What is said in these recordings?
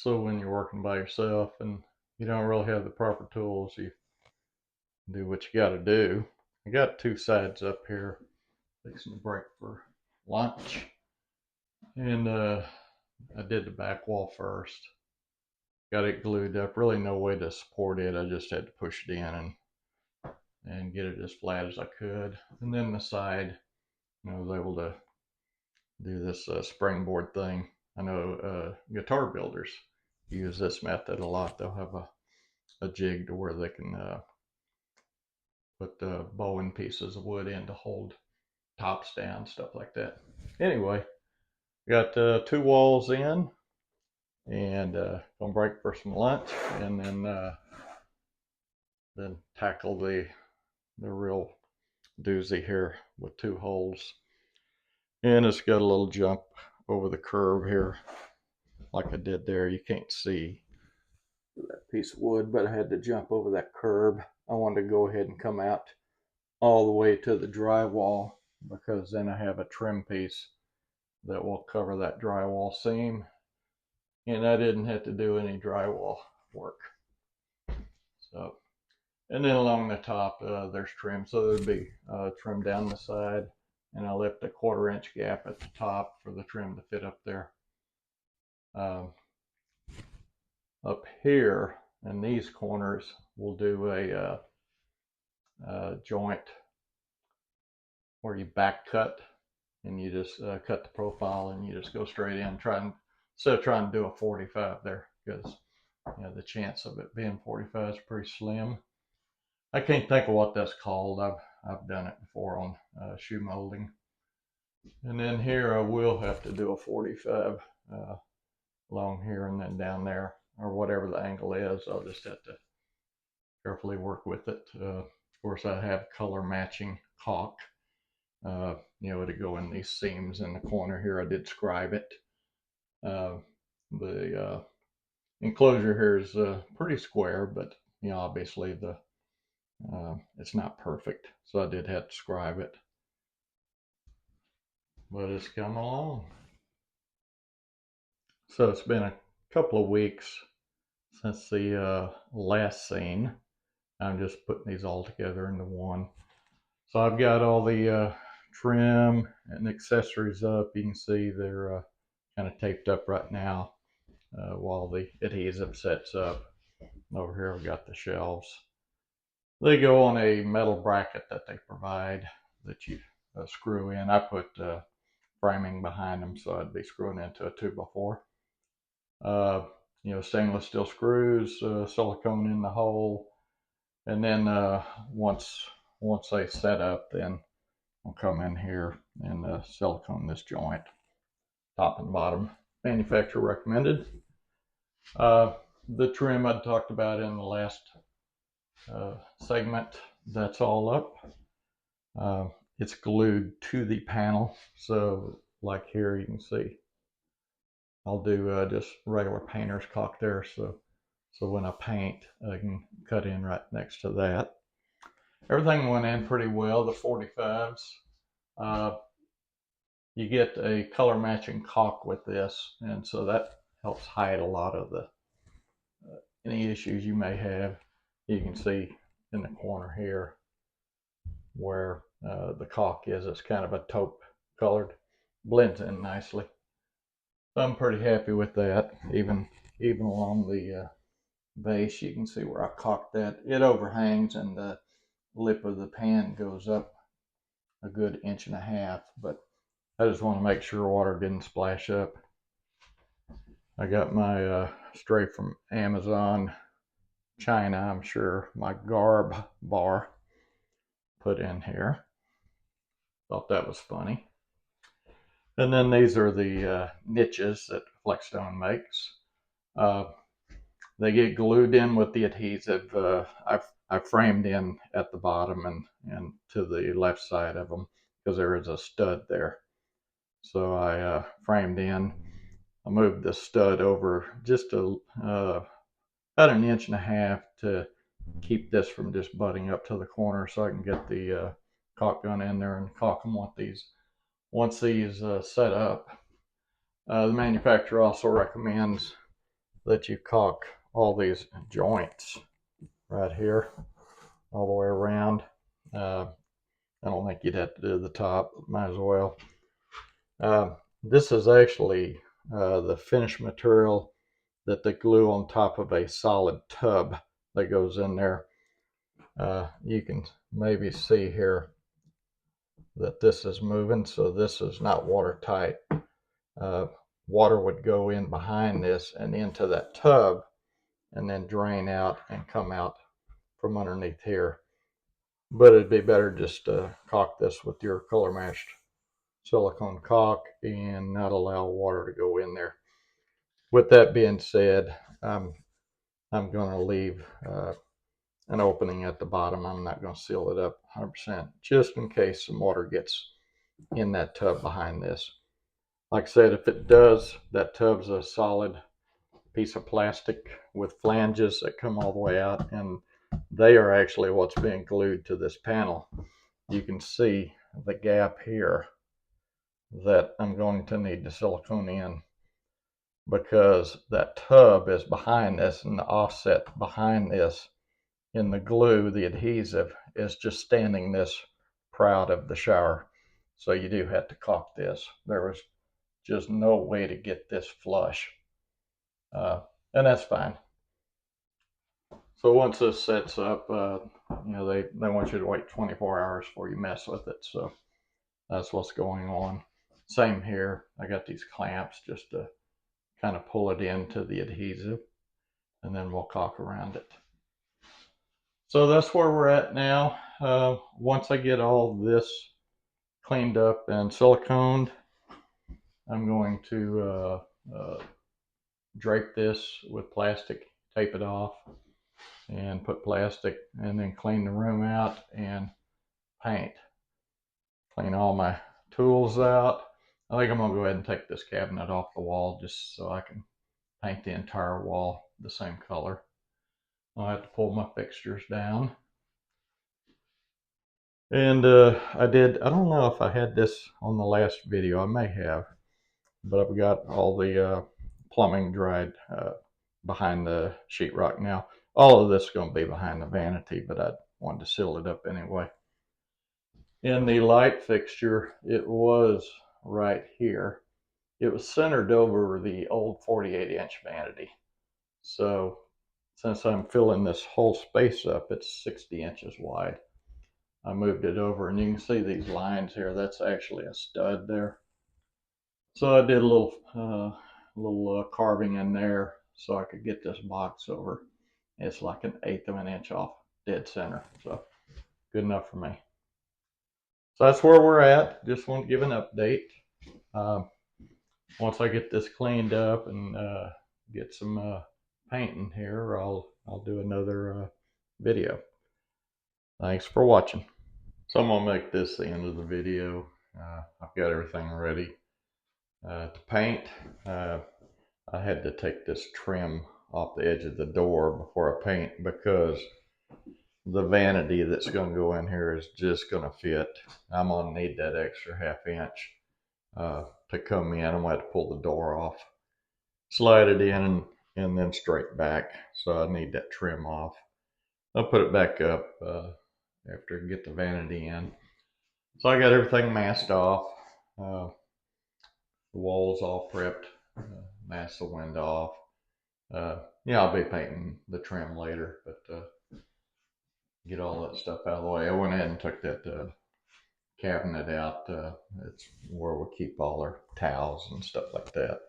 So when you're working by yourself and you don't really have the proper tools, you do what you got to do. I got two sides up here, fixing to break for lunch, and I did the back wall first. Got it glued up. Really no way to support it. I just had to push it in and get it as flat as I could. And then the side, I was able to do this springboard thing. I know guitar builders use this method a lot. They'll have a jig to where they can put the bowing pieces of wood in to hold tops down, stuff like that. Anyway, got two walls in, and gonna break for some lunch, and then tackle the real doozy here with two holes. And it's got a little jump over the curb here, like I did there. You can't see that piece of wood, but I had to jump over that curb. I wanted to go ahead and come out all the way to the drywall, because then I have a trim piece that will cover that drywall seam, and I didn't have to do any drywall work. So, and then along the top there's trim, so there'd be trim down the side, and I left a 1/4 inch gap at the top for the trim to fit up there. Up here in these corners we'll do a joint where you back cut, and you just cut the profile and you just go straight in, instead of trying to do a 45 there, because the chance of it being 45 is pretty slim. I can't think of what that's called. I've done it before on shoe molding. And then here I will have to do a 45 along here and then down there, or whatever the angle is. I'll just have to carefully work with it. Of course, I have color matching caulk, to go in these seams in the corner here. I did scribe it. The enclosure here is pretty square, but obviously it's not perfect, so I did have to scribe it. But it's come along. So it's been a couple of weeks since the last scene. I'm just putting these all together into one. So I've got all the trim and accessories up. You can see they're kind of taped up right now while the adhesive sets up. Over here I've got the shelves. They go on a metal bracket that they provide that you screw in. I put framing behind them, so I'd be screwing into a 2x4. Stainless steel screws, silicone in the hole, and then once they set up, then I'll come in here and silicone this joint, top and bottom. Manufacturer recommended. The trim I talked about in the last segment, that's all up. It's glued to the panel, so like here you can see I'll do just regular painter's caulk there, so when I paint I can cut in right next to that. Everything went in pretty well. The 45s, you get a color matching caulk with this, and so that helps hide a lot of the any issues you may have. You can see in the corner here where the caulk is. It's kind of a taupe colored, blends in nicely. So I'm pretty happy with that. Even along the base, you can see where I caulked that. It overhangs, and the lip of the pan goes up a good 1.5 inches, but I just want to make sure water didn't splash up. I got my straight from Amazon, China, I'm sure, my garb bar put in here. Thought that was funny. And then these are the niches that FlexStone makes. They get glued in with the adhesive. I framed in at the bottom and to the left side of them, because there is a stud there. So I framed in. I moved the stud over just about 1.5 inches to keep this from just butting up to the corner, so I can get the caulk gun in there and caulk them once these set up. The manufacturer also recommends that you caulk all these joints right here all the way around. I don't think you'd have to do the top, might as well. This is actually the finished material that they glue on top of a solid tub that goes in there. You can maybe see here that this is moving, so this is not watertight. Water would go in behind this and into that tub and then drain out and come out from underneath here. But it'd be better just to caulk this with your color matched silicone caulk and not allow water to go in there. With that being said, I'm going to leave an opening at the bottom. I'm not going to seal it up 100% just in case some water gets in that tub behind this. Like I said, if it does, that tub's a solid piece of plastic with flanges that come all the way out, and they are actually what's being glued to this panel. You can see the gap here that I'm going to need to silicone in, because that tub is behind this, and the offset behind this in the glue, the adhesive, is just standing this proud of the shower. So you do have to caulk this. There was just no way to get this flush. And that's fine. So once this sets up, they want you to wait 24 hours before you mess with it. So that's what's going on. Same here. I got these clamps just to kind of pull it into the adhesive, and then we'll caulk around it. So that's where we're at now. Once I get all this cleaned up and siliconed, I'm going to drape this with plastic, tape it off, and put plastic, and then clean the room out and paint. Clean all my tools out. I think I'm going to go ahead and take this cabinet off the wall just so I can paint the entire wall the same color. I'll have to pull my fixtures down. And I don't know if I had this on the last video, I may have, but I've got all the plumbing dried behind the sheetrock now. All of this is going to be behind the vanity, but I wanted to seal it up anyway. In the light fixture, it was right here. It was centered over the old 48-inch vanity. So since I'm filling this whole space up, it's 60 inches wide. I moved it over, and you can see these lines here. That's actually a stud there. So I did a little carving in there so I could get this box over. It's like 1/8 of an inch off dead center. So good enough for me. So that's where we're at. Just want to give an update. Once I get this cleaned up and get some painting here, I'll do another video. Thanks for watching. So I'm gonna make this the end of the video. I've got everything ready to paint. I had to take this trim off the edge of the door before I paint, because the vanity that's going to go in here is just going to fit. I'm going to need that extra 1/2 inch to come in. I'm going to have to pull the door off, slide it in, and then straight back. So I need that trim off. I'll put it back up after I get the vanity in. So I got everything masked off. The walls all prepped. Mask the window off. I'll be painting the trim later, but get all that stuff out of the way. I went ahead and took that cabinet out. It's where we keep all our towels and stuff like that.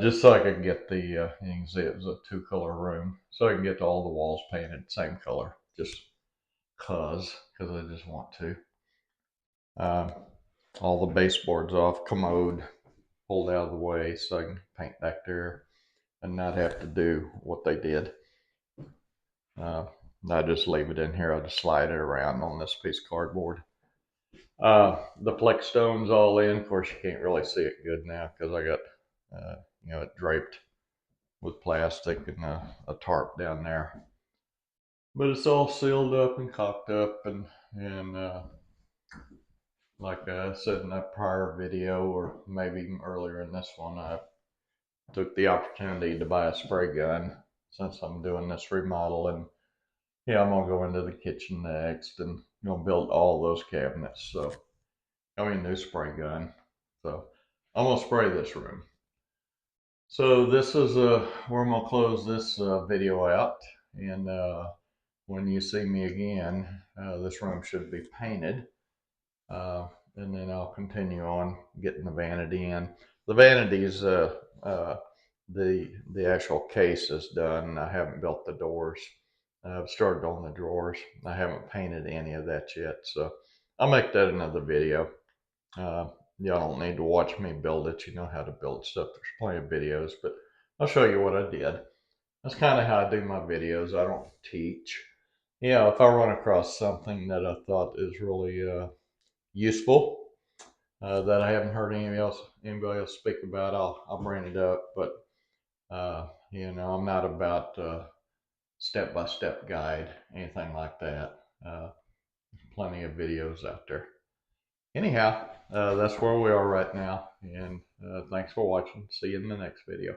Just so I could get the, you can see it was a 2-color room, so I can get all the walls painted same color, just because I just want to. All the baseboards off, commode pulled out of the way so I can paint back there and not have to do what they did. I just leave it in here. I'll just slide it around on this piece of cardboard. The FlexStone's all in. Of course, you can't really see it good now because I got it draped with plastic and a tarp down there. But it's all sealed up and caulked up, and like I said in that prior video, or maybe even earlier in this one, I took the opportunity to buy a spray gun since I'm doing this remodel, and yeah, I'm gonna go into the kitchen next and build all those cabinets. So I mean, new spray gun. So I'm gonna spray this room. So this is where I'm gonna close this video out, and when you see me again, this room should be painted. And then I'll continue on getting the vanity in. The vanities, the actual case is done. I haven't built the doors. I've started on the drawers. I haven't painted any of that yet, so I'll make that another video. Y'all don't need to watch me build it. You know how to build stuff. There's plenty of videos, but I'll show you what I did. That's kind of how I do my videos. I don't teach. If I run across something that I thought is really useful, that I haven't heard anybody else speak about, I'll bring it up. But I'm not about step-by-step guide, anything like that. Plenty of videos out there. Anyhow, that's where we are right now, and thanks for watching. See you in the next video.